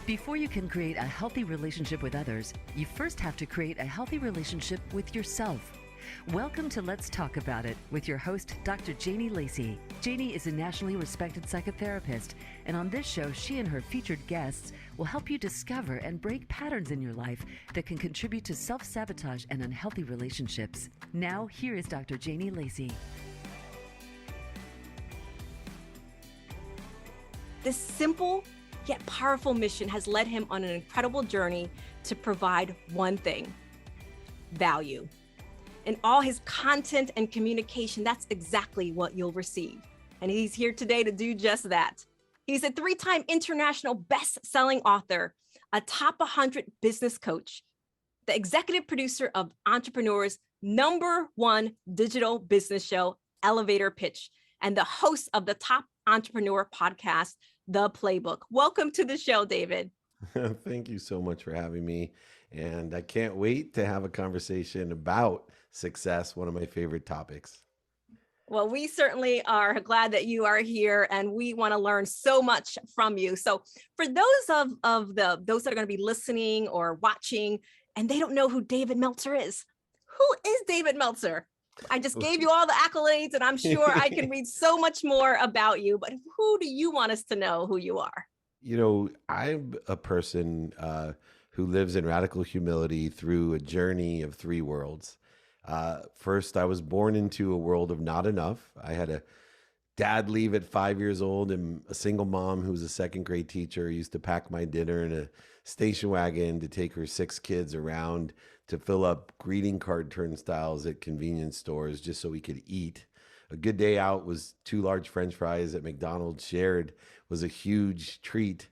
Before you can create a healthy relationship with others, you first have to create a healthy relationship with yourself. Welcome to Let's Talk About It with your host, Dr. Janie Leigh. Janie is a nationally respected psychotherapist, and on this show, she and her featured guests will help you discover and break patterns in your life that can contribute to self-sabotage and unhealthy relationships. Now, here is Dr. Janie Leigh. This simple yet powerful mission has led him on an incredible journey to provide one thing: value. In all his content and communication, that's exactly what you'll receive. And he's here today to do just that. He's a 3-time international best-selling author, a top 100 business coach, the executive producer of Entrepreneur's #1 digital business show, Elevator Pitch, and the host of the Top Entrepreneur podcast, The Playbook. Welcome to the show, David. Thank you so much for having me. And I can't wait to have a conversation about success, one of my favorite topics. Well, we certainly are glad that you are here, and we want to learn so much from you. So for those of those that are going to be listening or watching, and they don't know who David Meltzer is, who is David Meltzer? I just gave you all the accolades, and I'm sure I can read so much more about you, but who do you want us to know who you are? You know, I'm a person who lives in radical humility through a journey of 3 worlds. First, I was born into a world of not enough. I had a dad leave at 5 years old and a single mom who was a 2nd grade teacher used to pack my dinner in a station wagon to take her 6 kids around to fill up greeting card turnstiles at convenience stores just so we could eat. A good day out was 2 large French fries at McDonald's shared was a huge treat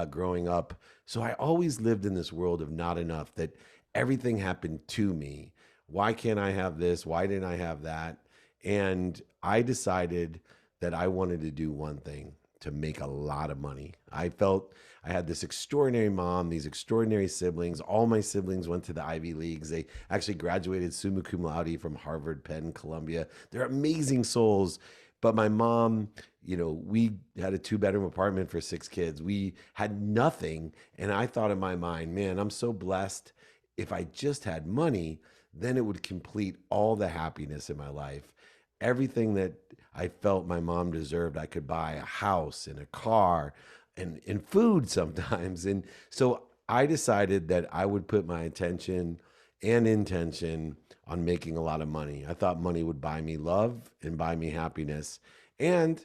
growing up. So I always lived in this world of not enough, that everything happened to me. Why can't I have this? Why didn't I have that? And I decided that I wanted to do one thing: to make a lot of money. I felt I had this extraordinary mom, these extraordinary siblings. All my siblings went to the Ivy Leagues. They actually graduated summa cum laude from Harvard, Penn, Columbia. They're amazing souls. But my mom, you know, we had a 2-bedroom apartment for 6 kids. We had nothing. And I thought in my mind, man, I'm so blessed. If I just had money, then it would complete all the happiness in my life. Everything that I felt my mom deserved, I could buy: a house and a car and food sometimes. And so I decided that I would put my attention and intention on making a lot of money. I thought money would buy me love and buy me happiness. And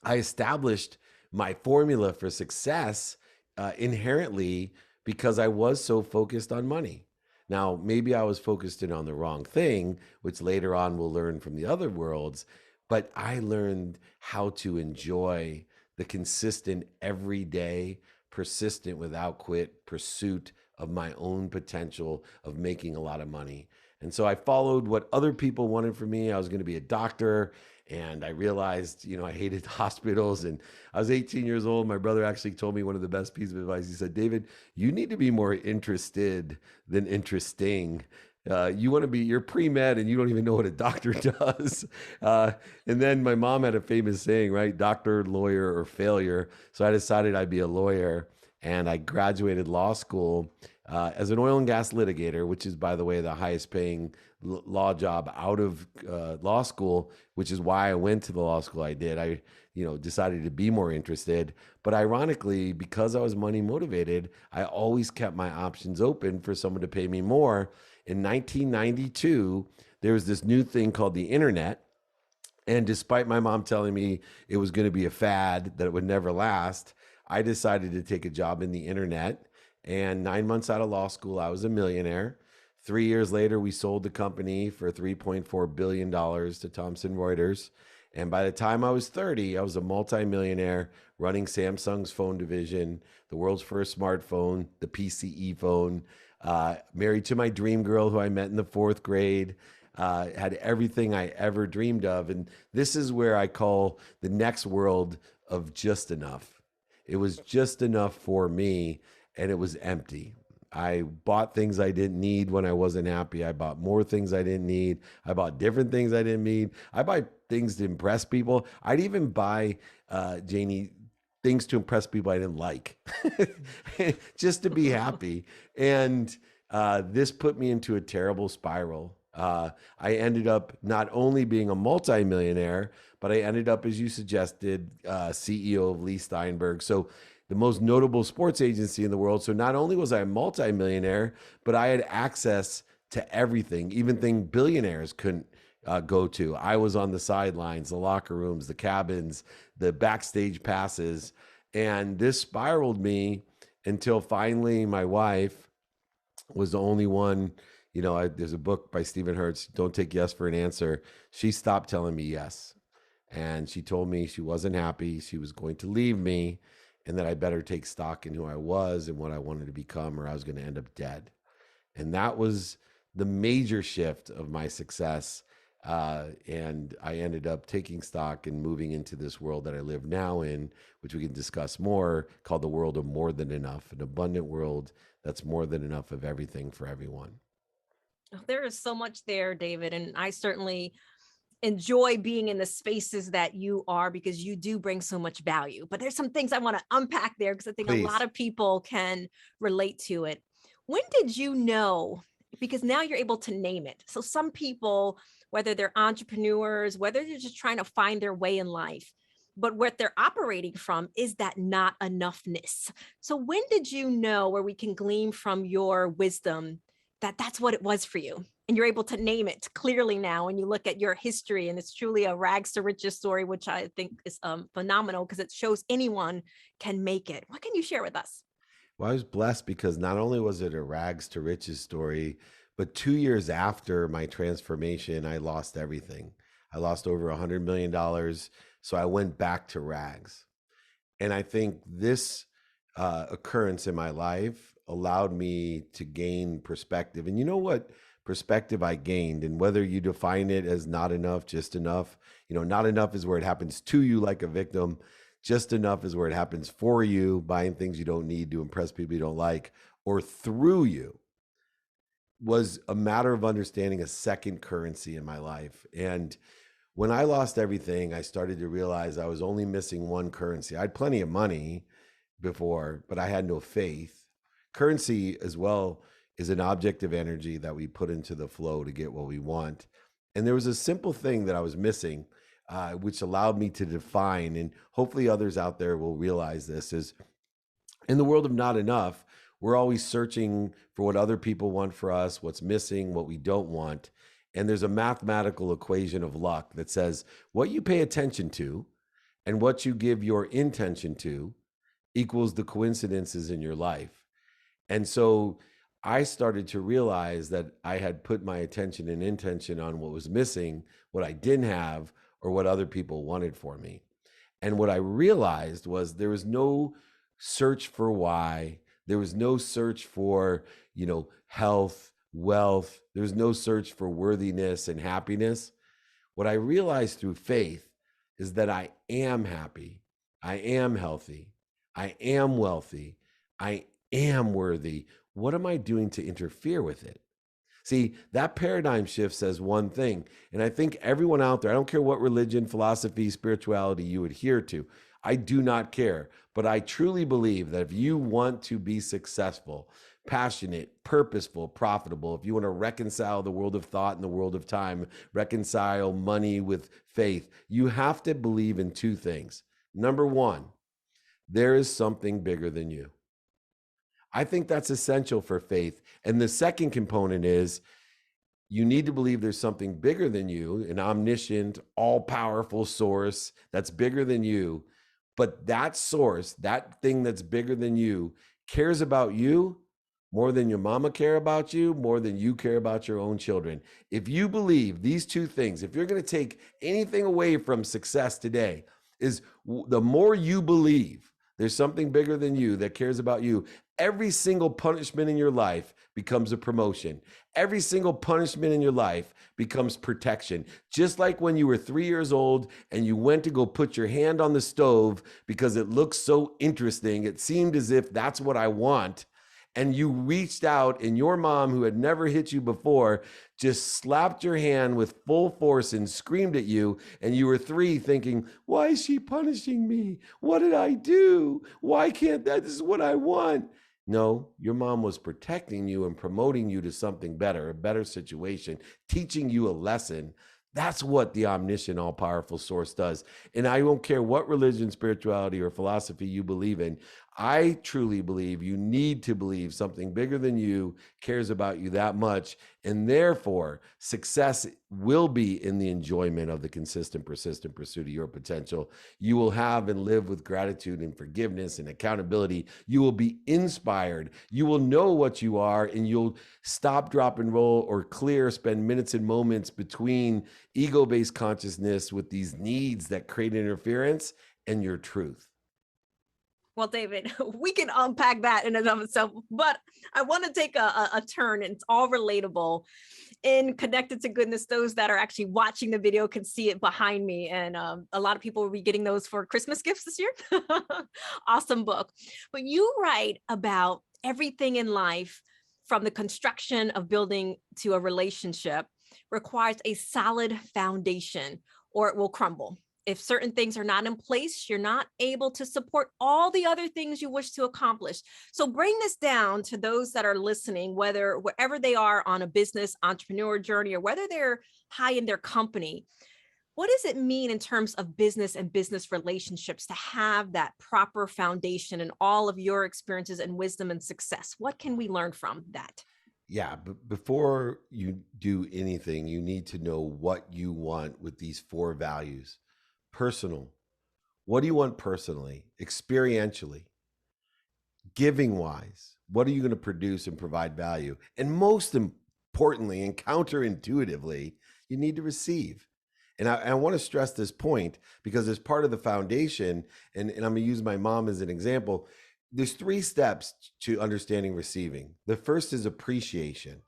I established my formula for success inherently because I was so focused on money. Now, maybe I was focused in on the wrong thing, which later on we'll learn from the other worlds, but I learned how to enjoy the consistent, everyday, persistent, without quit pursuit of my own potential of making a lot of money. And so I followed what other people wanted for me. I was going to be a doctor, and I realized, you know, I hated hospitals. And I was 18 years old. My brother actually told me one of the best pieces of advice. He said, "David, you need to be more interested than interesting. You're pre-med and you don't even know what a doctor does." And then my mom had a famous saying, right? Doctor, lawyer, or failure. So I decided I'd be a lawyer, and I graduated law school as an oil and gas litigator, which is, by the way, the highest paying law job out of law school, which is why I went to the law school I did. I, decided to be more interested. But ironically, because I was money motivated, I always kept my options open for someone to pay me more. In 1992, there was this new thing called the internet. And despite my mom telling me it was going to be a fad, that it would never last, I decided to take a job in the internet. And 9 months out of law school, I was a millionaire. 3 years later, we sold the company for $3.4 billion to Thomson Reuters. And by the time I was 30, I was a multimillionaire running Samsung's phone division, the world's first smartphone, the PCE phone, married to my dream girl who I met in the 4th grade, had everything I ever dreamed of. And this is where I call the next world of just enough. It was just enough for me, and it was empty. I bought things I didn't need when I wasn't happy. I bought more things I didn't need. I bought different things I didn't need. I buy things to impress people. I'd even buy, Janie, things to impress people I didn't like, just to be happy. And this put me into a terrible spiral. I ended up not only being a multimillionaire, but I ended up, as you suggested, CEO of Leigh Steinberg. So the most notable sports agency in the world. So not only was I a multimillionaire, but I had access to everything, even things billionaires couldn't go to. I was on the sidelines, the locker rooms, the cabins, the backstage passes. And this spiraled me until finally my wife was the only one. There's a book by Stephen Hertz, Don't Take Yes for an Answer. She stopped telling me yes. And she told me she wasn't happy. She was going to leave me and that I better take stock in who I was and what I wanted to become, or I was going to end up dead. And that was the major shift of my success. And I ended up taking stock and moving into this world that I live now in, which we can discuss more, called the world of more than enough, an abundant world that's more than enough of everything for everyone. There is so much there, David. And I certainly enjoy being in the spaces that you are, because you do bring so much value. But there's some things I want to unpack there, because I think Please. a lot of people can relate to it. When did you know? Because now you're able to name it. So some people, whether they're entrepreneurs, whether they're just trying to find their way in life, but what they're operating from is that not enoughness. So when did you know, where we can glean from your wisdom, that that's what it was for you? And you're able to name it clearly now when you look at your history. And it's truly a rags to riches story, which I think is phenomenal, because it shows anyone can make it. What can you share with us? Well, I was blessed because not only was it a rags to riches story, but 2 years after my transformation, I lost everything. I lost over $100 million. So I went back to rags. And I think this occurrence in my life allowed me to gain perspective. And you know what perspective I gained? And whether you define it as not enough, just enough, not enough is where it happens to you like a victim. Just enough is where it happens for you, buying things you don't need to impress people you don't like, or through you, was a matter of understanding a second currency in my life. And when I lost everything, I started to realize I was only missing one currency. I had plenty of money before, but I had no faith. Currency as well is an object of energy that we put into the flow to get what we want. And there was a simple thing that I was missing, which allowed me to define, and hopefully others out there will realize this, is in the world of not enough, we're always searching for what other people want for us, what's missing, what we don't want. And there's a mathematical equation of luck that says what you pay attention to and what you give your intention to equals the coincidences in your life. And so I started to realize that I had put my attention and intention on what was missing, what I didn't have, or what other people wanted for me. And what I realized was there was no search for why. There was no search for, health, wealth. There was no search for worthiness and happiness. What I realized through faith is that I am happy. I am healthy. I am wealthy. I am worthy. What am I doing to interfere with it? See, that paradigm shift says one thing. And I think everyone out there, I don't care what religion, philosophy, spirituality you adhere to, I do not care. But I truly believe that if you want to be successful, passionate, purposeful, profitable, if you want to reconcile the world of thought and the world of time, reconcile money with faith, you have to believe in two things. Number one, there is something bigger than you. I think that's essential for faith. And the second component is you need to believe there's something bigger than you, an omniscient, all-powerful source that's bigger than you. But that source, that thing that's bigger than you, cares about you more than your mama care about you, more than you care about your own children. If you believe these two things, if you're going to take anything away from success today, is the more you believe there's something bigger than you that cares about you, every single punishment in your life becomes a promotion. Every single punishment in your life becomes protection. Just like when you were 3 years old and you went to go put your hand on the stove because it looked so interesting. It seemed as if that's what I want. and you reached out, and your mom, who had never hit you before, just slapped your hand with full force and screamed at you, and you were 3 thinking, why is she punishing me? What did I do? Why can't that? This is what I want. No, your mom was protecting you and promoting you to something better, a better situation, teaching you a lesson. That's what the omniscient, all-powerful source does. And I don't care what religion, spirituality, or philosophy you believe in. I truly believe you need to believe something bigger than you cares about you that much. And therefore, success will be in the enjoyment of the consistent, persistent pursuit of your potential. You will have and live with gratitude and forgiveness and accountability. You will be inspired. You will know what you are, and you'll stop, drop, and roll, or clear, spend minutes and moments between ego-based consciousness with these needs that create interference and your truth. Well, David, we can unpack that in and of itself, but I want to take a turn, and it's all relatable and connected to goodness. Those that are actually watching the video can see it behind me. And a lot of people will be getting those for Christmas gifts this year. Awesome book. But you write about everything in life, from the construction of building to a relationship, requires a solid foundation or it will crumble. If certain things are not in place, you're not able to support all the other things you wish to accomplish. So bring this down to those that are listening, wherever they are on a business entrepreneur journey, or whether they're high in their company. What does it mean in terms of business and business relationships to have that proper foundation and all of your experiences and wisdom and success? What can we learn from that? Yeah, but before you do anything, you need to know what you want with these 4 values. Personal. What do you want personally? Experientially. Giving wise. What are you going to produce and provide value? And most importantly, and counterintuitively, you need to receive. And I want to stress this point because as part of the foundation, and I'm going to use my mom as an example, there's 3 steps to understanding receiving. The first is appreciation.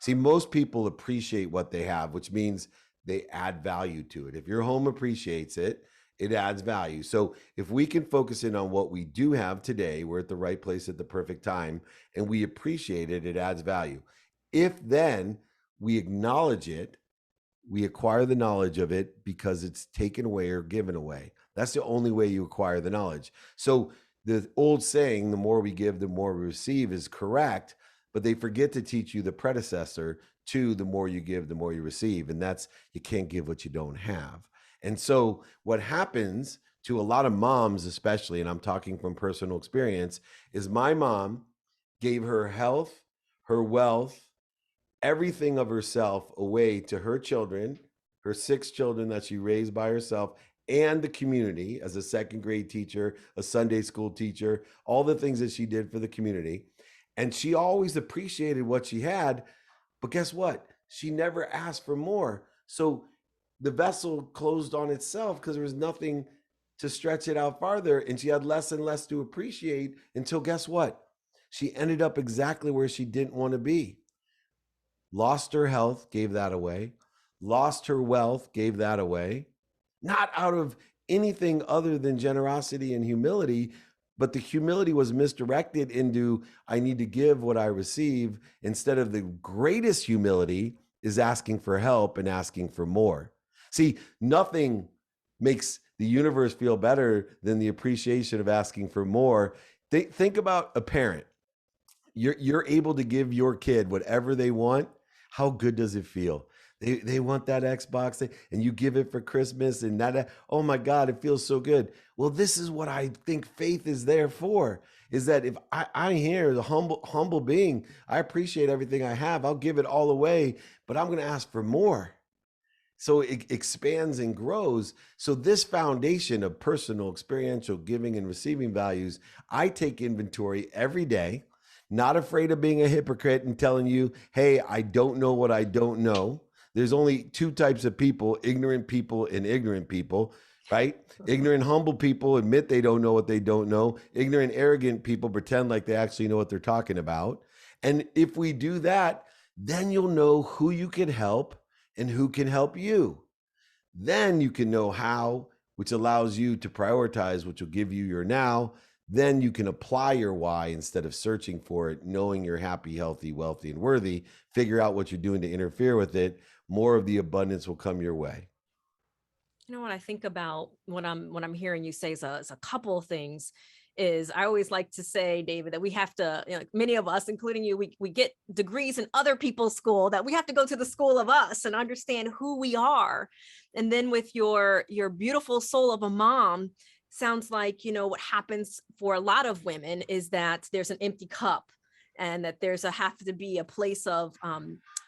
See, most people appreciate what they have, which means they add value to it. If your home appreciates it, it adds value. So if we can focus in on what we do have today, we're at the right place at the perfect time, and we appreciate it, it adds value. If then we acknowledge it, we acquire the knowledge of it because it's taken away or given away. That's the only way you acquire the knowledge. So the old saying, the more we give, the more we receive, is correct, but they forget to teach you the predecessor to the more you give, the more you receive. And that's, you can't give what you don't have. And so what happens to a lot of moms, especially, and I'm talking from personal experience, is my mom gave her health, her wealth, everything of herself away to her children, her 6 children that she raised by herself, and the community as a 2nd grade teacher, a Sunday school teacher, all the things that she did for the community. And she always appreciated what she had, but guess what? She never asked for more. So the vessel closed on itself because there was nothing to stretch it out farther. And she had less and less to appreciate until guess what? She ended up exactly where she didn't want to be. Lost her health, gave that away. Lost her wealth, gave that away. Not out of anything other than generosity and humility, but the humility was misdirected into, I need to give what I receive, instead of the greatest humility is asking for help and asking for more. See, nothing makes the universe feel better than the appreciation of asking for more. Think about a parent. You're able to give your kid whatever they want. How good does it feel? They want that Xbox, and you give it for Christmas, and that, oh my God, it feels so good. Well, this is what I think faith is there for, is that if I hear the humble being, I appreciate everything I have, I'll give it all away, but I'm going to ask for more. So it expands and grows. So this foundation of personal, experiential giving and receiving values, I take inventory every day, not afraid of being a hypocrite and telling you, hey, I don't know what I don't know. There's only 2 types of people, ignorant people and ignorant people, right? Ignorant, humble people admit they don't know what they don't know. Ignorant, arrogant people pretend like they actually know what they're talking about. And if we do that, then you'll know who you can help and who can help you. Then you can know how, which allows you to prioritize, which will give you your now. then you can apply your why instead of searching for it, knowing you're happy, healthy, wealthy, and worthy. Figure out what you're doing to interfere with it. More of the abundance will come your way. You know what I think about what I'm hearing you say is a couple of things. Is I always like to say, David, that we have to, you know, many of us, including you, we get degrees in other people's school, that we have to go to the school of us and understand who we are. And then with your beautiful soul of a mom, sounds like, you know, what happens for a lot of women is that there's an empty cup, and that there's have to be a place of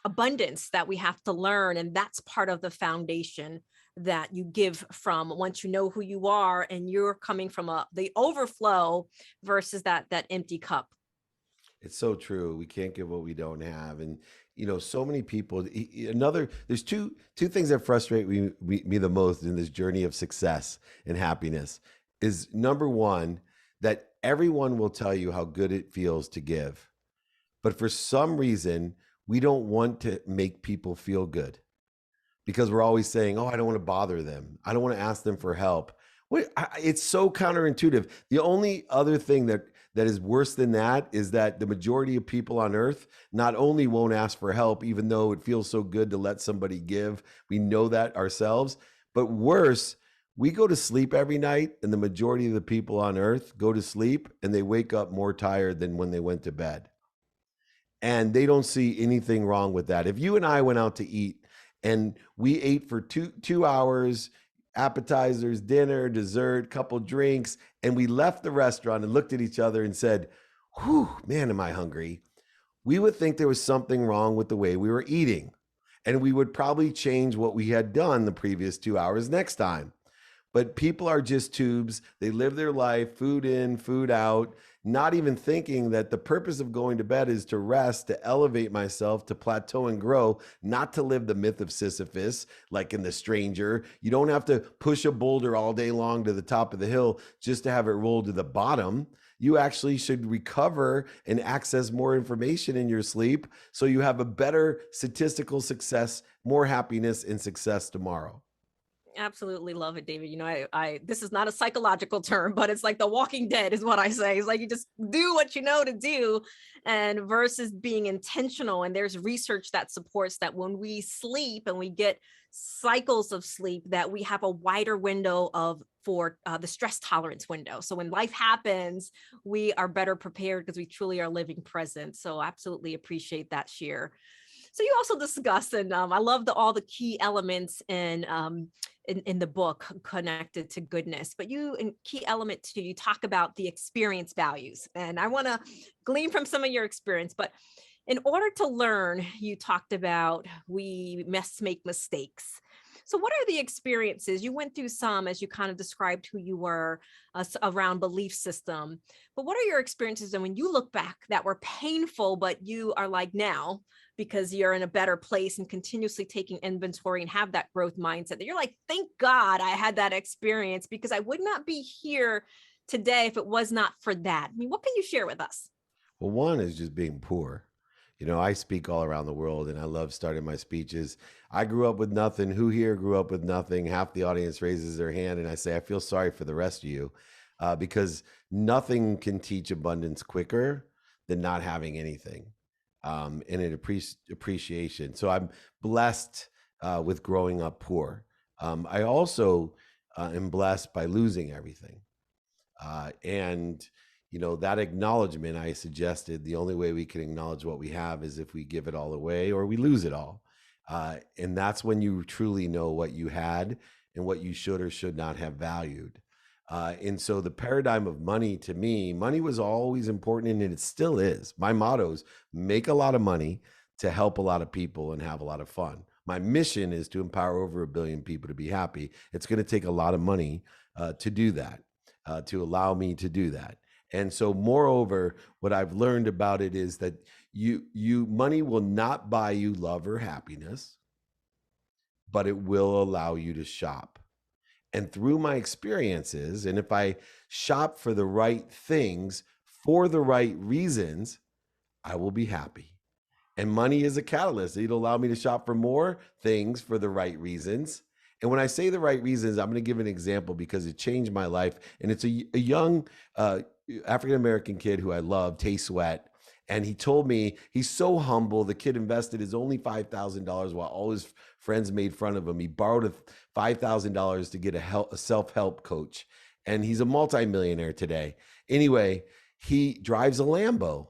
abundance that we have to learn. And that's part of the foundation that you give from once you know who you are, and you're coming from the overflow versus that empty cup. It's so true. We can't give what we don't have. And, so many people, there's two things that frustrate me the most in this journey of success and happiness is, number one, that everyone will tell you how good it feels to give. But for some reason, we don't want to make people feel good, because we're always saying, oh, I don't want to bother them. I don't want to ask them for help. It's so counterintuitive. The only other thing that is worse than that is that the majority of people on earth not only won't ask for help, even though it feels so good to let somebody give. We know that ourselves. But worse, we go to sleep every night, and the majority of the people on earth go to sleep and they wake up more tired than when they went to bed. And they don't see anything wrong with that. If you and I went out to eat, and we ate for 2 hours, appetizers, dinner, dessert, couple drinks, and we left the restaurant and looked at each other and said, whew, man, am I hungry? We would think there was something wrong with the way we were eating. And we would probably change what we had done the previous 2 hours next time. But people are just tubes. They live their life, food in, food out, not even thinking that the purpose of going to bed is to rest, to elevate myself, to plateau and grow, not to live the myth of Sisyphus, like in The Stranger. You don't have to push a boulder all day long to the top of the hill just to have it roll to the bottom. You actually should recover and access more information in your sleep so you have a better statistical success, more happiness and success tomorrow. Absolutely love it, David. You know, I this is not a psychological term, but it's like the Walking Dead is what I say. It's like you just do what you know to do, and versus being intentional. And there's research that supports that when we sleep and we get cycles of sleep, that we have a wider window for the stress tolerance window. So when life happens, we are better prepared because we truly are living present. So absolutely appreciate that share. So you also discuss, and I love all the key elements in the book connected to goodness, but in key element two, you talk about the experience values. And I want to glean from some of your experience, but in order to learn, you talked about we must make mistakes. So what are the experiences? You went through some as you kind of described who you were around belief system, but what are your experiences? And when you look back that were painful, but you are like now, because you're in a better place and continuously taking inventory and have that growth mindset, that you're like, thank God I had that experience, because I would not be here today if it was not for that. I mean, what can you share with us? Well, one is just being poor. I speak all around the world and I love starting my speeches. I grew up with nothing. Who here grew up with nothing? Half the audience raises their hand and I say, I feel sorry for the rest of you, because nothing can teach abundance quicker than not having anything, and an appreciation. So I'm blessed with growing up poor. I also am blessed by losing everything. And that acknowledgement, I suggested the only way we can acknowledge what we have is if we give it all away or we lose it all. And that's when you truly know what you had and what you should or should not have valued. And so the paradigm of money, to me, money was always important, and it still is. My motto is make a lot of money to help a lot of people and have a lot of fun. My mission is to empower over 1 billion people to be happy. It's going to take a lot of money to do that, to allow me to do that. And so moreover, what I've learned about it is that money will not buy you love or happiness, but it will allow you to shop. And through my experiences, and if I shop for the right things for the right reasons, I will be happy. And money is a catalyst. It'll allow me to shop for more things for the right reasons. And when I say the right reasons, I'm going to give an example because it changed my life. And it's a young African-American kid who I love, Tay Sweat. And he told me he's so humble. The kid invested his only $5,000 while all his friends made fun of him. He borrowed $5,000 to get a self-help coach. And he's a multimillionaire today. Anyway, he drives a Lambo.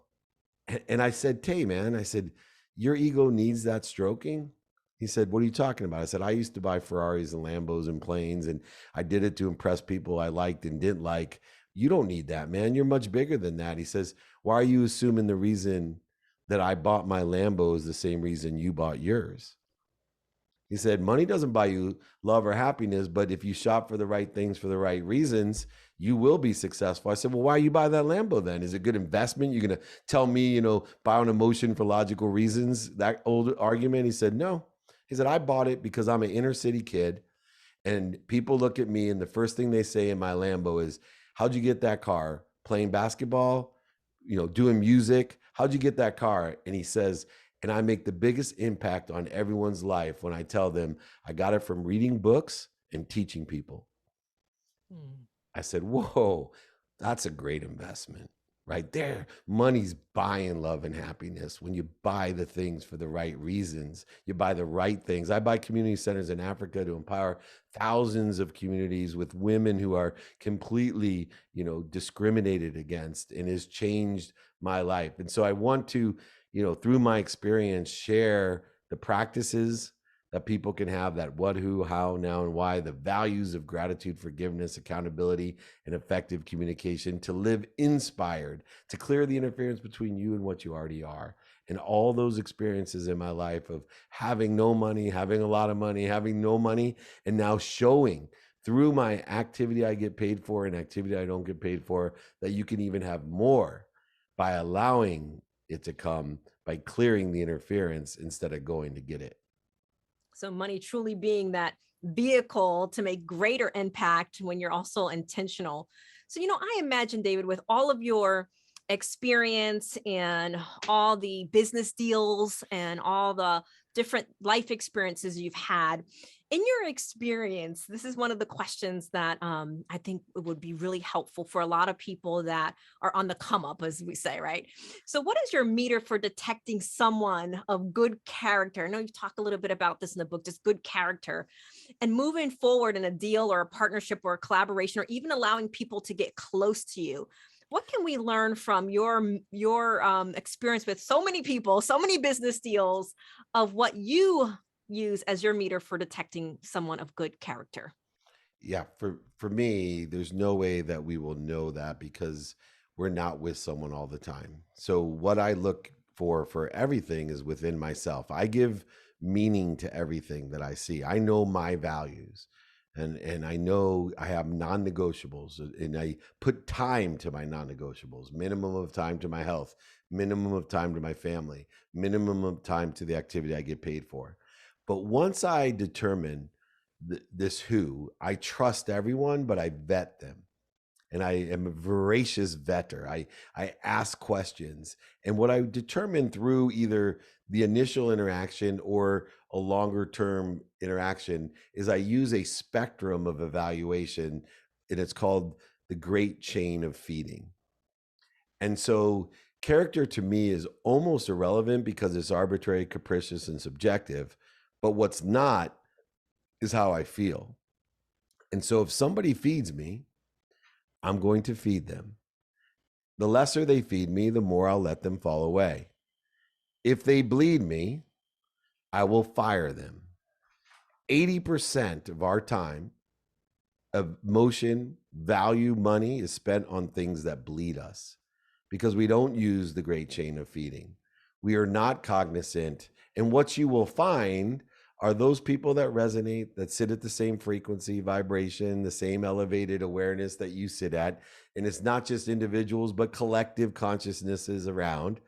And I said, Tay, man, I said, your ego needs that stroking? He said, what are you talking about? I said, I used to buy Ferraris and Lambos and planes, and I did it to impress people I liked and didn't like. You don't need that, man. You're much bigger than that. He says, why are you assuming the reason that I bought my Lambo is the same reason you bought yours? He said, money doesn't buy you love or happiness, but if you shop for the right things for the right reasons, you will be successful. I said, well, why you buy that Lambo then? Is it a good investment? You're going to tell me, buy on emotion for logical reasons, that old argument? He said, no. He said, I bought it because I'm an inner city kid, and people look at me and the first thing they say in my Lambo is, how'd you get that car? Playing basketball, doing music. How'd you get that car? And he says, and I make the biggest impact on everyone's life when I tell them I got it from reading books and teaching people. I said, whoa, that's a great investment right there. Money's buying love and happiness. When you buy the things for the right reasons, you buy the right things. I buy community centers in Africa to empower thousands of communities with women who are completely, discriminated against, and has changed my life. And so I want to, through my experience, share the practices that people can have, that what, who, how, now, and why, the values of gratitude, forgiveness, accountability, and effective communication, to live inspired, to clear the interference between you and what you already are. And all those experiences in my life of having no money, having a lot of money, having no money, and now showing through my activity I get paid for and activity I don't get paid for, that you can even have more by allowing it to come, by clearing the interference instead of going to get it. So money truly being that vehicle to make greater impact when you're also intentional. So, I imagine, David, with all of your experience and all the business deals and all the different life experiences you've had, in your experience, this is one of the questions that I think it would be really helpful for a lot of people that are on the come up, as we say, right? So what is your meter for detecting someone of good character? I know you've talked a little bit about this in the book, just good character, and moving forward in a deal or a partnership or a collaboration, or even allowing people to get close to you. What can we learn from your experience with so many people, so many business deals, of what you use as your meter for detecting someone of good character? Yeah, for me, there's no way that we will know that because we're not with someone all the time. So what I look for everything is within myself. I give meaning to everything that I see. I know my values. And I know I have non-negotiables, and I put time to my non-negotiables, minimum of time to my health, minimum of time to my family, minimum of time to the activity I get paid for. But once I determine this who, I trust everyone, but I vet them. And I am a voracious vetter. I ask questions. And what I determine through either the initial interaction or a longer term interaction is I use a spectrum of evaluation, and it's called the great chain of feeding. And so character to me is almost irrelevant because it's arbitrary, capricious, and subjective. But what's not is how I feel. And so if somebody feeds me, I'm going to feed them. The lesser they feed me, the more I'll let them fall away. If they bleed me, I will fire them. 80% of our time, emotion, value, money is spent on things that bleed us because we don't use the great chain of feeding. We are not cognizant. And what you will find are those people that resonate, that sit at the same frequency, vibration, the same elevated awareness that you sit at. And it's not just individuals, but collective consciousnesses around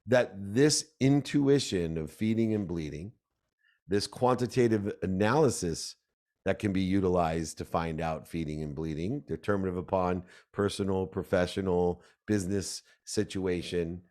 that. This intuition of feeding and bleeding, this quantitative analysis that can be utilized to find out feeding and bleeding, determinative upon personal, professional, business situation,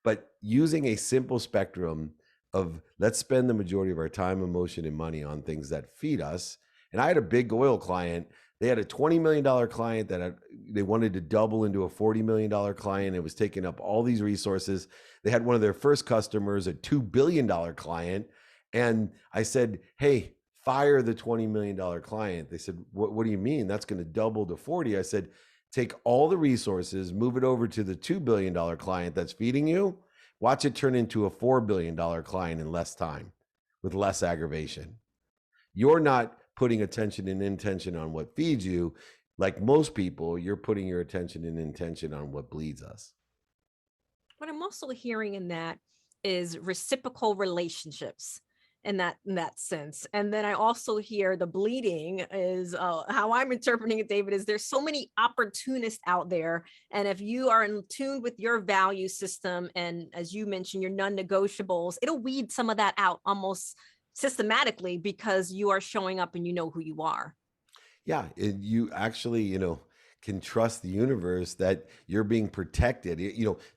but using a simple spectrum of let's spend the majority of our time, emotion, and money on things that feed us. And I had a big oil client. They had a $20 million client that they wanted to double into a $40 million client. It was taking up all these resources. They had one of their first customers, a $2 billion client. And I said, hey, fire the $20 million client. They said, what do you mean? That's going to double to 40. I said, take all the resources, move it over to the $2 billion client that's feeding you. Watch it turn into a $4 billion client in less time with less aggravation. You're not putting attention and intention on what feeds you. Like most people, you're putting your attention and intention on what bleeds us. What I'm also hearing in that is reciprocal relationships in that sense. And then I also hear the bleeding is how I'm interpreting it, David, is there's so many opportunists out there. And if you are in tune with your value system, and as you mentioned, your non-negotiables, it'll weed some of that out almost systematically because you are showing up and you know who you are. Yeah, you actually, can trust the universe that you're being protected.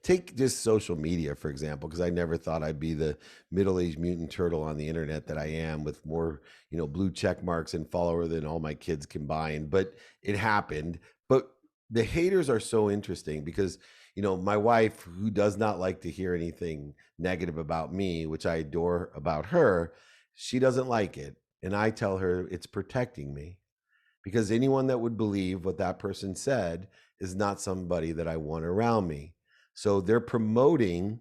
Take just social media, for example, because I never thought I'd be the middle-aged mutant turtle on the internet that I am, with more, blue check marks and follower than all my kids combined. But it happened. But the haters are so interesting because, my wife, who does not like to hear anything negative about me, which I adore about her, she doesn't like it. And I tell her it's protecting me. Because anyone that would believe what that person said is not somebody that I want around me. So they're promoting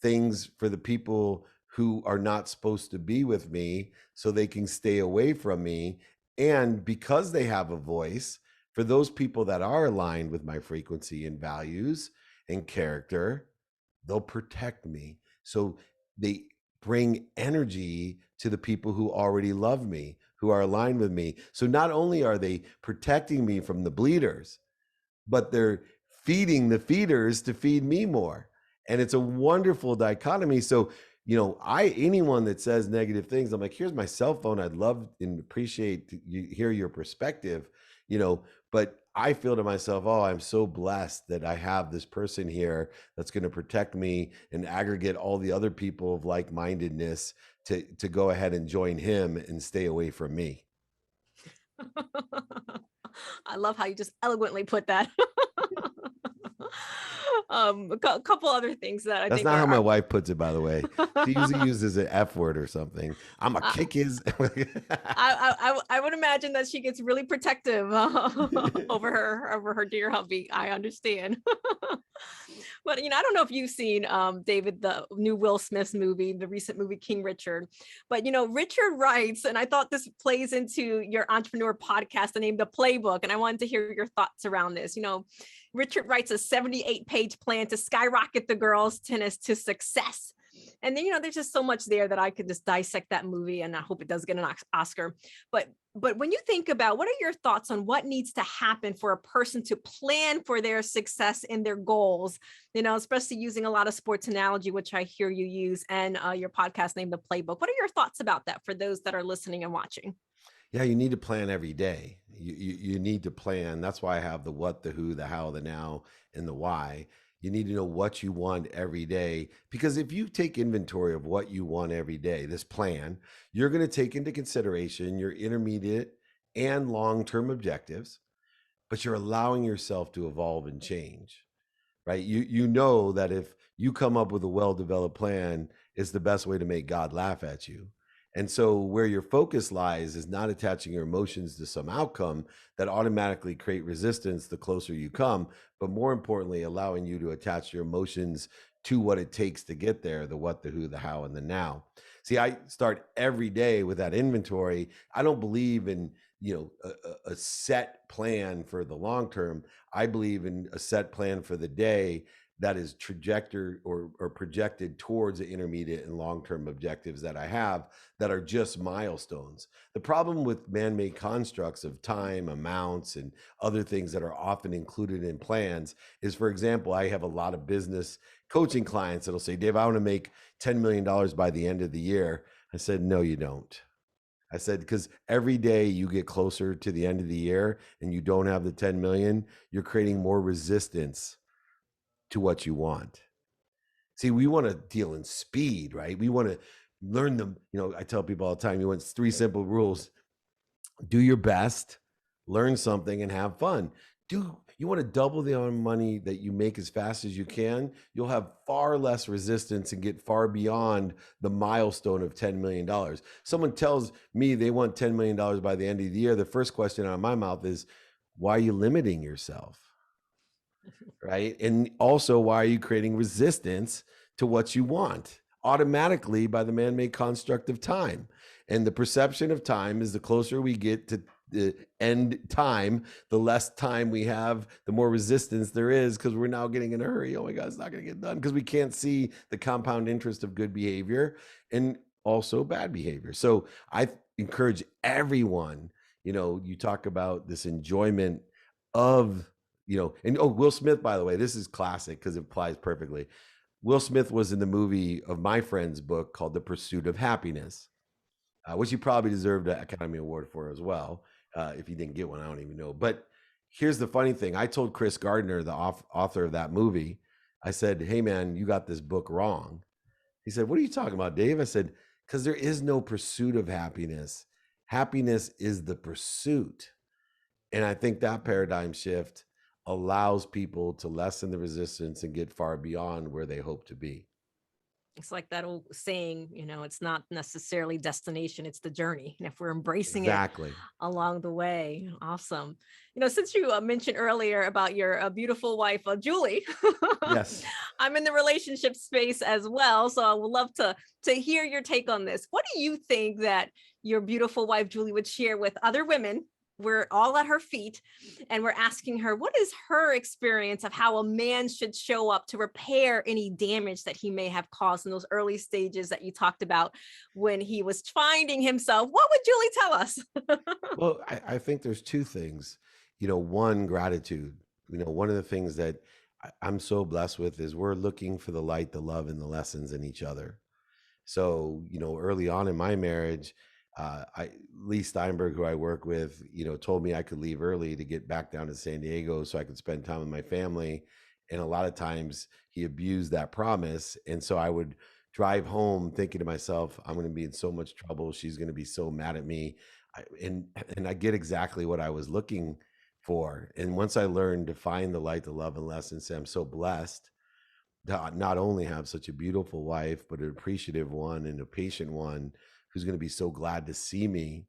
things for the people who are not supposed to be with me so they can stay away from me. And because they have a voice, for those people that are aligned with my frequency and values and character, they'll protect me. So they bring energy to the people who already love me, who are aligned with me. So not only are they protecting me from the bleeders, but they're feeding the feeders to feed me more. And it's a wonderful dichotomy. So, anyone that says negative things, I'm like, here's my cell phone. I'd love and appreciate to hear your perspective, but I feel to myself, oh, I'm so blessed that I have this person here that's going to protect me and aggregate all the other people of like-mindedness to go ahead and join him and stay away from me. I love how you just eloquently put that. A couple other things that I That's think not how my wife puts it, by the way. She usually uses an F word or something. I'm a kick his. I would imagine that she gets really protective over her dear hubby. I understand. But I don't know if you've seen David, the new Will Smith movie, the recent movie King Richard. But Richard writes, and I thought this plays into your entrepreneur podcast, the name The Playbook, and I wanted to hear your thoughts around this. Richard writes a 78-page plan to skyrocket the girls' tennis to success. And then, there's just so much there that I could just dissect that movie, and I hope it does get an Oscar. But when you think about, what are your thoughts on what needs to happen for a person to plan for their success and their goals, especially using a lot of sports analogy, which I hear you use, and your podcast named The Playbook. What are your thoughts about that for those that are listening and watching? Yeah, you need to plan every day. You need to plan. That's why I have the what, the who, the how, the now, and the why. You need to know what you want every day, because if you take inventory of what you want every day, this plan, you're going to take into consideration your intermediate and long-term objectives, but you're allowing yourself to evolve and change, right? You know that if you come up with a well-developed plan, it's the best way to make God laugh at you. And so where your focus lies is not attaching your emotions to some outcome that automatically create resistance the closer you come, but more importantly, allowing you to attach your emotions to what it takes to get there, the what, the who, the how, and the now. See, I start every day with that inventory. I don't believe in, a set plan for the long term. I believe in a set plan for the day that is trajectory or projected towards the intermediate and long-term objectives that I have that are just milestones. The problem with man-made constructs of time, amounts, and other things that are often included in plans is, for example, I have a lot of business coaching clients that'll say, Dave, I want to make $10 million by the end of the year. I said, no, you don't. I said, because every day you get closer to the end of the year and you don't have the 10 million, you're creating more resistance to what you want. See, we want to deal in speed, right? We want to learn them. I tell people all the time, you want 3 simple rules. Do your best, learn something, and have fun. you want to double the amount of money that you make as fast as you can, you'll have far less resistance and get far beyond the milestone of $10 million. Someone tells me they want $10 million by the end of the year. The first question out of my mouth is, why are you limiting yourself? Right? And also, why are you creating resistance to what you want automatically by the man-made construct of time? And the perception of time is the closer we get to the end time, the less time we have, the more resistance there is, because we're now getting in a hurry. Oh my God, it's not going to get done, because we can't see the compound interest of good behavior and also bad behavior. So I encourage everyone, you talk about this enjoyment of, and Will Smith, by the way, this is classic because it applies perfectly. Will Smith was in the movie of my friend's book called The Pursuit of Happiness, which he probably deserved an Academy Award for as well. If he didn't get one, I don't even know. But here's the funny thing. I told Chris Gardner, the author of that movie, I said, hey, man, you got this book wrong. He said, what are you talking about, Dave? I said, because there is no pursuit of happiness. Happiness is the pursuit. And I think that paradigm shift allows people to lessen the resistance and get far beyond where they hope to be. It's like that old saying, it's not necessarily destination, it's the journey. And if we're embracing Exactly. it along the way, awesome. Since you mentioned earlier about your beautiful wife, Julie, Yes, I'm in the relationship space as well. So I would love to hear your take on this. What do you think that your beautiful wife, Julie, would share with other women? We're all at her feet and we're asking her, what is her experience of how a man should show up to repair any damage that he may have caused in those early stages that you talked about when he was finding himself? What would Julie tell us? Well, I think there's two things. One, gratitude. One of the things that I'm so blessed with is we're looking for the light, the love, and the lessons in each other. So, early on in my marriage, Leigh Steinberg, who I work with, told me I could leave early to get back down to San Diego so I could spend time with my family. And a lot of times he abused that promise. And so I would drive home thinking to myself, I'm going to be in so much trouble. She's going to be so mad at me. And I get exactly what I was looking for. And once I learned to find the light, the love, and lessons, I'm so blessed to not only have such a beautiful wife, but an appreciative one and a patient one who's going to be so glad to see me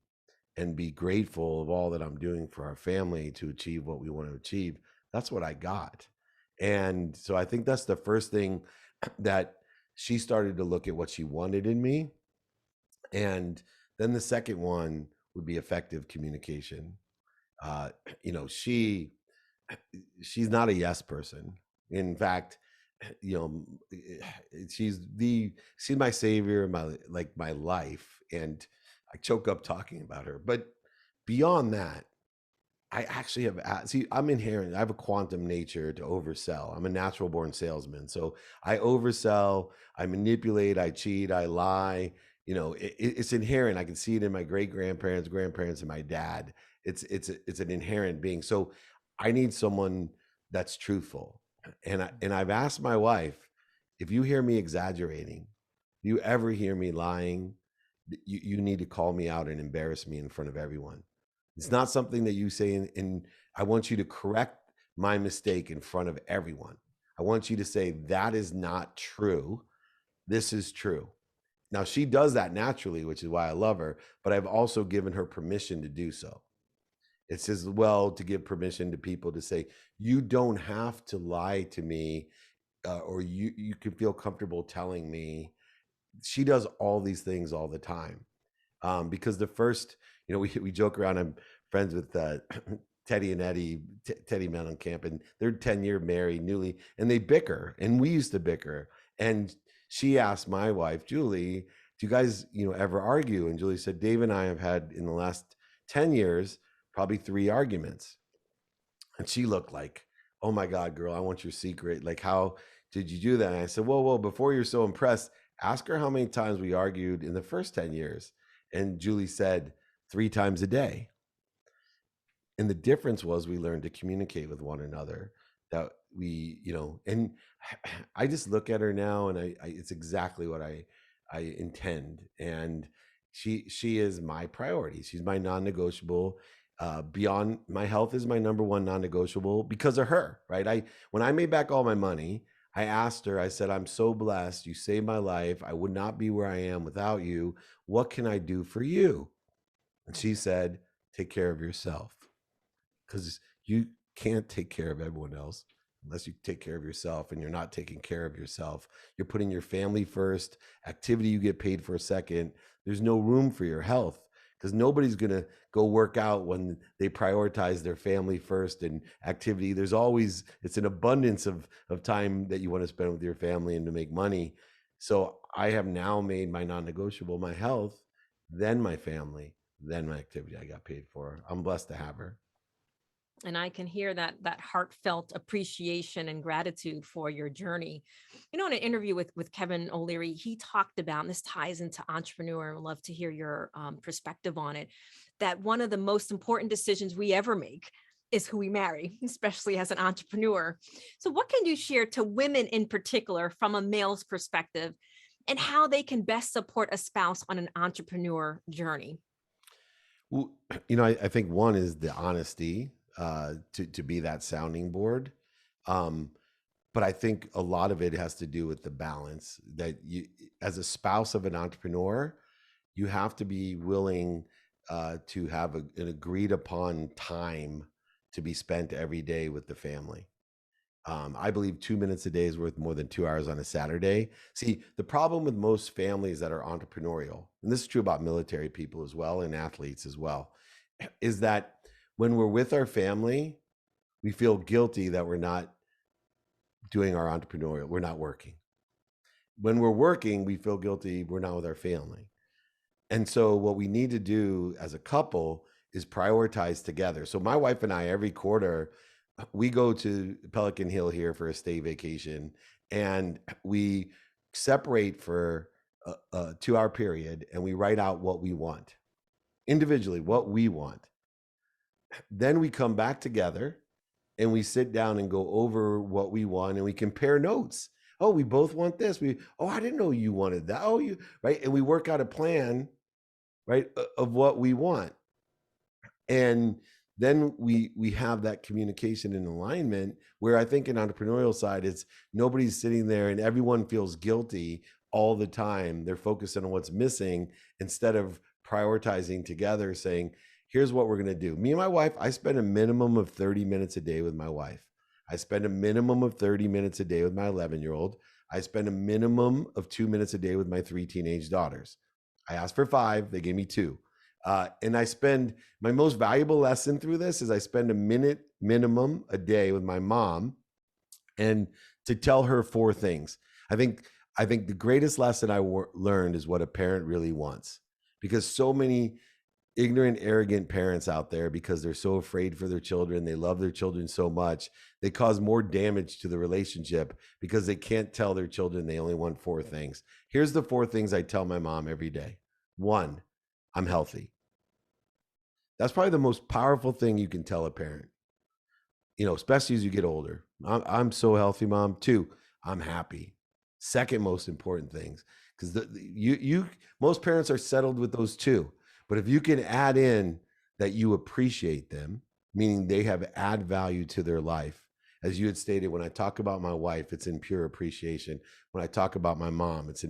and be grateful of all that I'm doing for our family to achieve what we want to achieve. That's what I got. And so I think that's the first thing, that she started to look at what she wanted in me. And then the second one would be effective communication. She's not a yes person. In fact, she's my savior, my life. And I choke up talking about her. But beyond that, I actually have, I'm inherent. I have a quantum nature to oversell. I'm a natural born salesman. So I oversell, I manipulate, I cheat, I lie. It's inherent. I can see it in my great grandparents, and my dad. It's an inherent being. So I need someone that's truthful. And I've asked my wife, if you hear me exaggerating, you ever hear me lying, you need to call me out and embarrass me in front of everyone. It's not something that you say in I want you to correct my mistake in front of everyone. I want you to say, that is not true. This is true. Now, she does that naturally, which is why I love her, but I've also given her permission to do so. It's as well to give permission to people to say, you don't have to lie to me, or you can feel comfortable telling me. She does all these things all the time. Because the first, we joke around, I'm friends with Teddy and Eddie, Teddy Mellencamp, and they're 10-year married, newly, and they bicker, and we used to bicker. And she asked my wife, Julie, do you guys, ever argue? And Julie said, Dave and I have had in the last 10 years, probably 3 arguments. And she looked like, oh my God, girl, I want your secret. Like, how did you do that? And I said, whoa, before you're so impressed, ask her how many times we argued in the first 10 years. And Julie said 3 times a day. And the difference was we learned to communicate with one another, that we, and I just look at her now and I it's exactly what I intend. And she is my priority. She's my non-negotiable. Beyond my health is my number one non-negotiable because of her, right? When I made back all my money, I asked her, I said, I'm so blessed. You saved my life. I would not be where I am without you. What can I do for you? And she said, take care of yourself, because you can't take care of everyone else unless you take care of yourself, and you're not taking care of yourself. You're putting your family first, activity you get paid for second. There's no room for your health, because nobody's going to go work out when they prioritize their family first and activity. There's always, it's an abundance of time that you want to spend with your family and to make money. So I have now made my non-negotiable my health, then my family, then my activity I got paid for. I'm blessed to have her. And I can hear that heartfelt appreciation and gratitude for your journey. In an interview with Kevin O'Leary, he talked about, and this ties into entrepreneur, I'd love to hear your perspective on it, that one of the most important decisions we ever make is who we marry, especially as an entrepreneur. So what can you share to women in particular from a male's perspective, and how they can best support a spouse on an entrepreneur journey? Well, I think one is the honesty, to be that sounding board. Um, but I think a lot of it has to do with the balance that you, as a spouse of an entrepreneur, you have to be willing to have an agreed upon time to be spent every day with the family. I believe 2 minutes a day is worth more than 2 hours on a Saturday. See, the problem with most families that are entrepreneurial, and this is true about military people as well and athletes as well, is that when we're with our family, we feel guilty that we're not doing our entrepreneurial, we're not working. When we're working, we feel guilty we're not with our family. And so what we need to do as a couple is prioritize together. So my wife and I, every quarter, we go to Pelican Hill here for a stay vacation, and we separate for a 2-hour period, and we write out what we want individually, what we want. Then we come back together and we sit down and go over what we want, and we compare notes. Oh, we both want this. I didn't know you wanted that. Oh, right. And we work out a plan, right, of what we want. And then we have that communication and alignment, where I think in entrepreneurial side, it's nobody's sitting there and everyone feels guilty all the time. They're focusing on what's missing instead of prioritizing together, saying, here's what we're going to do. Me and my wife, I spend a minimum of 30 minutes a day with my wife. I spend a minimum of 30 minutes a day with my 11-year-old. I spend a minimum of 2 minutes a day with my 3 teenage daughters. I asked for 5, they gave me 2. And I spend, my most valuable lesson through this is I spend a minute minimum a day with my mom, and to tell her 4 things. I think the greatest lesson I learned is what a parent really wants, because so many ignorant, arrogant parents out there, because they're so afraid for their children, they love their children so much, they cause more damage to the relationship because they can't tell their children they only want 4 things. Here's the 4 things I tell my mom every day. 1, I'm healthy. That's probably the most powerful thing you can tell a parent, especially as you get older. I'm so healthy, Mom. 2, I'm happy. Second most important things, because most parents are settled with those 2. But if you can add in that you appreciate them, meaning they have add value to their life. As you had stated, when I talk about my wife, it's in pure appreciation. When I talk about my mom, it's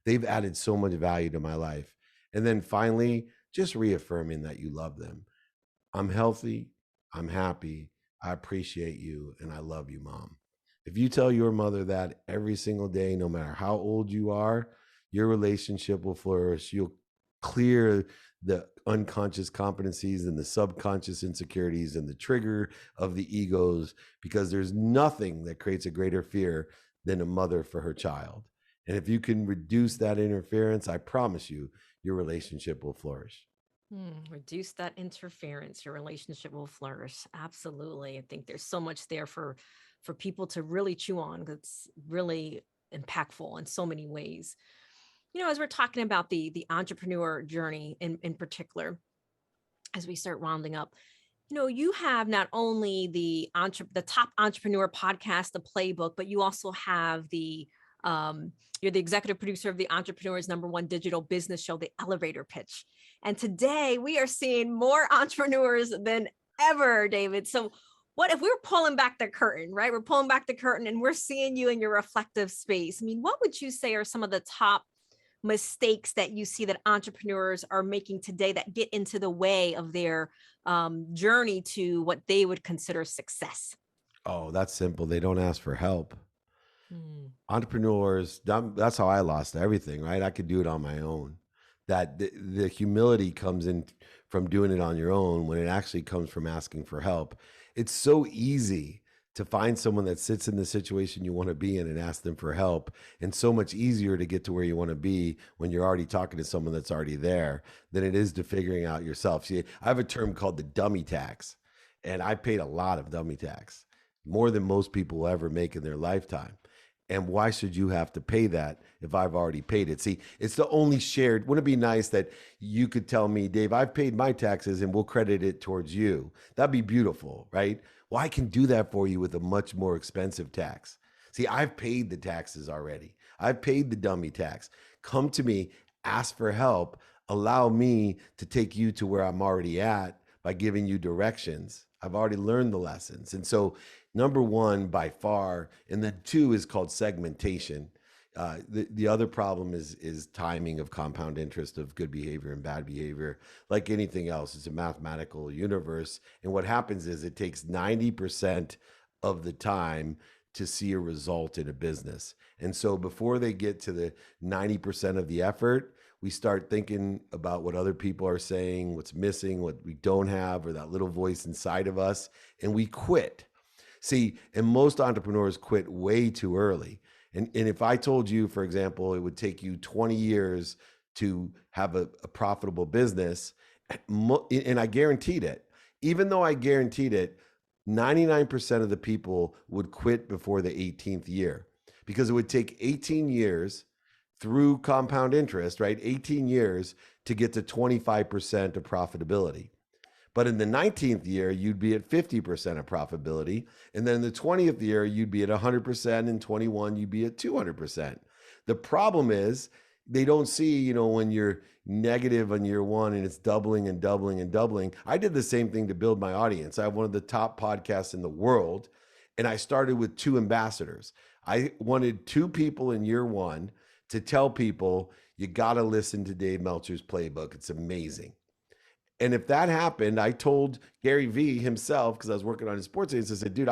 they've added so much value to my life. And then finally, just reaffirming that you love them. I'm healthy, I'm happy, I appreciate you, and I love you, Mom. If you tell your mother that every single day, no matter how old you are, your relationship will flourish. You'll clear the unconscious competencies and the subconscious insecurities and the trigger of the egos, because there's nothing that creates a greater fear than a mother for her child. And if you can reduce that interference, I promise you, your relationship will flourish. Reduce that interference, your relationship will flourish. Absolutely. I think there's so much there for people to really chew on. That's really impactful in so many ways. As we're talking about the entrepreneur journey in particular, as we start rounding up, you have not only the top entrepreneur podcast, the playbook, but you also have you're the executive producer of the entrepreneur's #1 digital business show, The Elevator Pitch. And today we are seeing more entrepreneurs than ever, David. So what if we were pulling back the curtain, right? We're pulling back the curtain and we're seeing you in your reflective space. I mean, what would you say are some of the top mistakes that you see that entrepreneurs are making today that get into the way of their journey to what they would consider success? Oh, that's simple. They don't ask for help. Hmm. Entrepreneurs, that's how I lost everything, right? I could do it on my own. That the humility comes in from doing it on your own when it actually comes from asking for help. It's so easy to find someone that sits in the situation you want to be in and ask them for help, and so much easier to get to where you want to be when you're already talking to someone that's already there than it is to figuring out yourself. See, I have a term called the dummy tax, and I paid a lot of dummy tax, more than most people will ever make in their lifetime. And why should you have to pay that if I've already paid it? See, it's the only shared. Wouldn't it be nice that you could tell me, Dave, I've paid my taxes and we'll credit it towards you? That'd be beautiful, right? Well, I can do that for you with a much more expensive tax. See, I've paid the taxes already. I've paid the dummy tax. Come to me, ask for help, allow me to take you to where I'm already at by giving you directions. I've already learned the lessons. And so number one by far, and then two is called segmentation. The other problem is timing of compound interest of good behavior and bad behavior. Like anything else, it's a mathematical universe. And what happens is it takes 90% of the time to see a result in a business. And so before they get to the 90% of the effort, we start thinking about what other people are saying, what's missing, what we don't have, or that little voice inside of us, and we quit. See, and most entrepreneurs quit way too early. And if I told you, for example, it would take you 20 years to have a profitable business, and I guaranteed it, even though I guaranteed it, 99% of the people would quit before the 18th year, because it would take 18 years through compound interest, right? 18 years to get to 25% of profitability. But in the 19th year, you'd be at 50% of profitability. And then in the 20th year, you'd be at 100%. In 21, you'd be at 200%. The problem is they don't see, when you're negative on year one and it's doubling and doubling and doubling. I did the same thing to build my audience. I have one of the top podcasts in the world, and I started with 2 ambassadors. I wanted 2 people in year one to tell people, you got to listen to Dave Meltzer's playbook. It's amazing. And if that happened, I told Gary Vee himself, because I was working on his sports agents, I said, dude,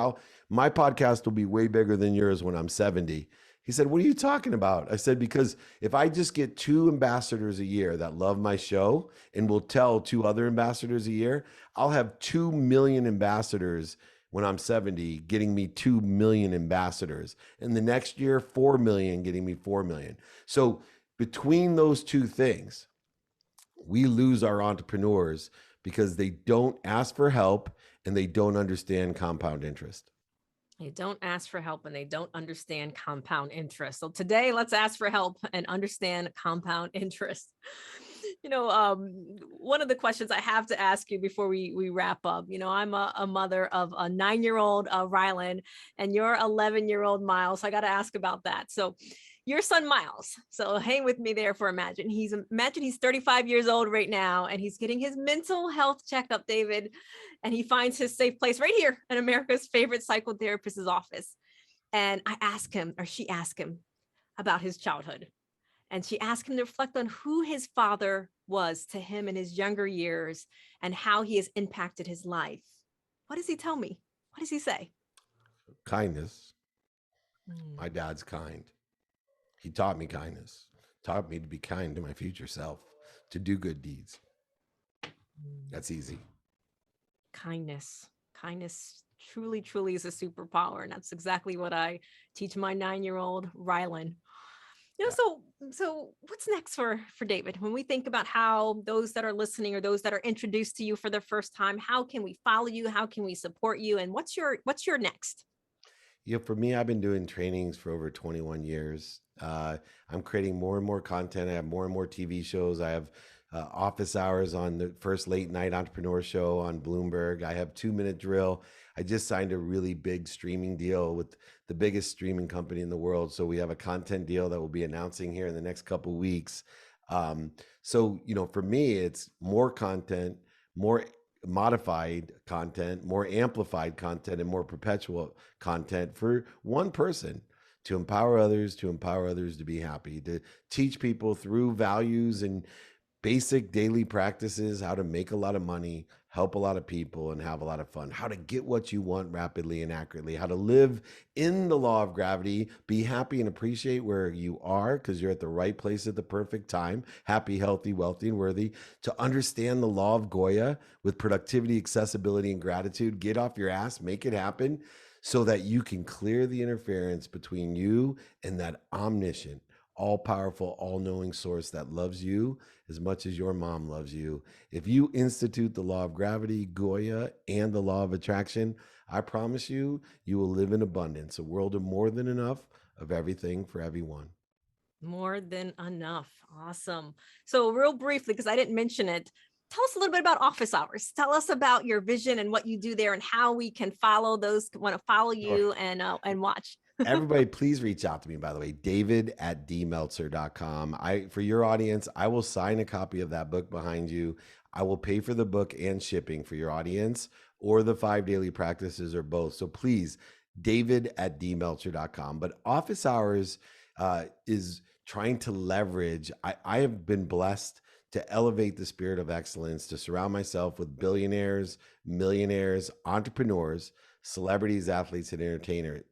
my podcast will be way bigger than yours when I'm 70. He said, what are you talking about? I said, because if I just get 2 ambassadors a year that love my show and will tell 2 other ambassadors a year, I'll have 2 million ambassadors when I'm 70, getting me 2 million ambassadors. And the next year, 4 million, getting me 4 million. So between those 2 things, we lose our entrepreneurs because they don't ask for help and they don't understand compound interest. They don't ask for help and they don't understand compound interest. So today, let's ask for help and understand compound interest. One of the questions I have to ask you before we wrap up, I'm a mother of a 9-year-old Rylan and your 11-year-old Miles. So I got to ask about that. So your son Miles. So hang with me there for imagine. He's 35 years old right now, and he's getting his mental health checkup, David. And he finds his safe place right here in America's favorite psychotherapist's office. And she asked him about his childhood. And she asked him to reflect on who his father was to him in his younger years and how he has impacted his life. What does he tell me? What does he say? Kindness. My dad's kind. He taught me kindness, taught me to be kind to my future self, to do good deeds. That's easy. Kindness truly, truly is a superpower. And that's exactly what I teach my 9-year-old Rylan. So what's next for David? When we think about how those that are listening or those that are introduced to you for the first time, how can we follow you? How can we support you? And what's your next? For me, I've been doing trainings for over 21 years. I'm creating more and more content. I have more and more TV shows. I have office hours on the first late night entrepreneur show on Bloomberg. I have 2-minute drill. I just signed a really big streaming deal with the biggest streaming company in the world. So we have a content deal that we'll be announcing here in the next couple of weeks. So, for me, it's more content, more modified content, more amplified content, and more perpetual content for one person to empower others, to be happy, to teach people through values and basic daily practices how to make a lot of money, help a lot of people, and have a lot of fun, how to get what you want rapidly and accurately, how to live in the law of gravity, be happy and appreciate where you are because you're at the right place at the perfect time, happy, healthy, wealthy, and worthy, to understand the law of Goya with productivity, accessibility, and gratitude, get off your ass, make it happen so that you can clear the interference between you and that omniscient, all-powerful, all-knowing source that loves you as much as your mom loves you. If you institute the law of gravity, Goya, and the law of attraction, I promise you, you will live in abundance, a world of more than enough of everything for everyone. More than enough. Awesome. So real briefly, because I didn't mention it, tell us a little bit about office hours. Tell us about your vision and what you do there and how we can follow those who want to follow you and watch. Everybody, please reach out to me, by the way, david@dmeltzer.com. For your audience, I will sign a copy of that book behind you. I will pay for the book and shipping for your audience, or the 5 daily practices, or both. So please, david@dmeltzer.com. But office hours is trying to leverage. I have been blessed to elevate the spirit of excellence, to surround myself with billionaires, millionaires, entrepreneurs, celebrities, athletes, and entertainers.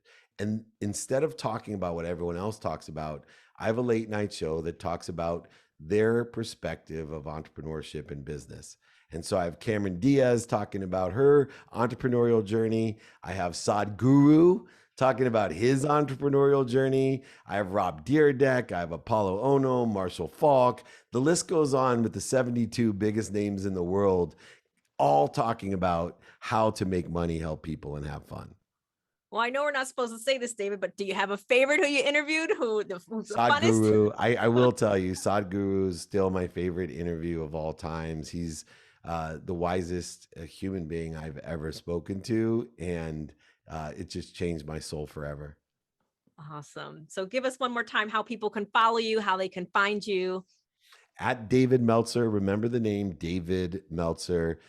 And instead of talking about what everyone else talks about, I have a late night show that talks about their perspective of entrepreneurship and business. And so I have Cameron Diaz talking about her entrepreneurial journey. I have Sadhguru talking about his entrepreneurial journey. I have Rob Dyrdek. I have Apollo Ono, Marshall Falk. The list goes on with the 72 biggest names in the world, all talking about how to make money, help people, and have fun. Well, I know we're not supposed to say this, David, but do you have a favorite who you interviewed? Who's the Sadhguru. funnest? I will tell you, Sadhguru is still my favorite interview of all times. He's the wisest human being I've ever spoken to, and it just changed my soul forever. Awesome. So give us one more time how people can follow you, how they can find you. At David Meltzer, remember the name David Meltzer.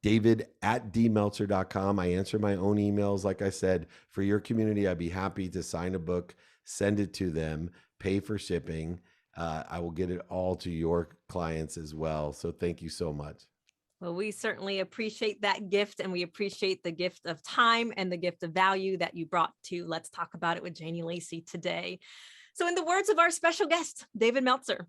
David@dmeltzer.com. I answer my own emails. Like I said, for your community, I'd be happy to sign a book, send it to them, pay for shipping. I will get it all to your clients as well. So thank you so much. Well, we certainly appreciate that gift, and we appreciate the gift of time and the gift of value that you brought to Let's Talk About It with Janie Lacy today. So in the words of our special guest, David Meltzer,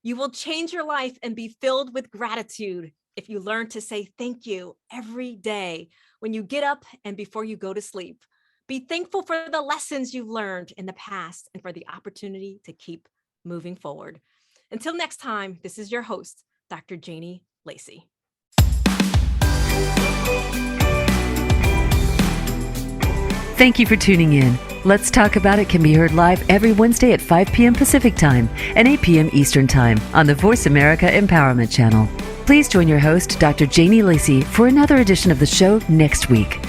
you will change your life and be filled with gratitude if you learn to say thank you every day when you get up and before you go to sleep. Be thankful for the lessons you've learned in the past and for the opportunity to keep moving forward. Until next time, this is your host, Dr. Janie Lacy. Thank you for tuning in. Let's Talk About It can be heard live every Wednesday at 5 p.m. Pacific Time and 8 p.m. Eastern Time on the Voice America Empowerment Channel. Please join your host, Dr. Janie Lacy, for another edition of the show next week.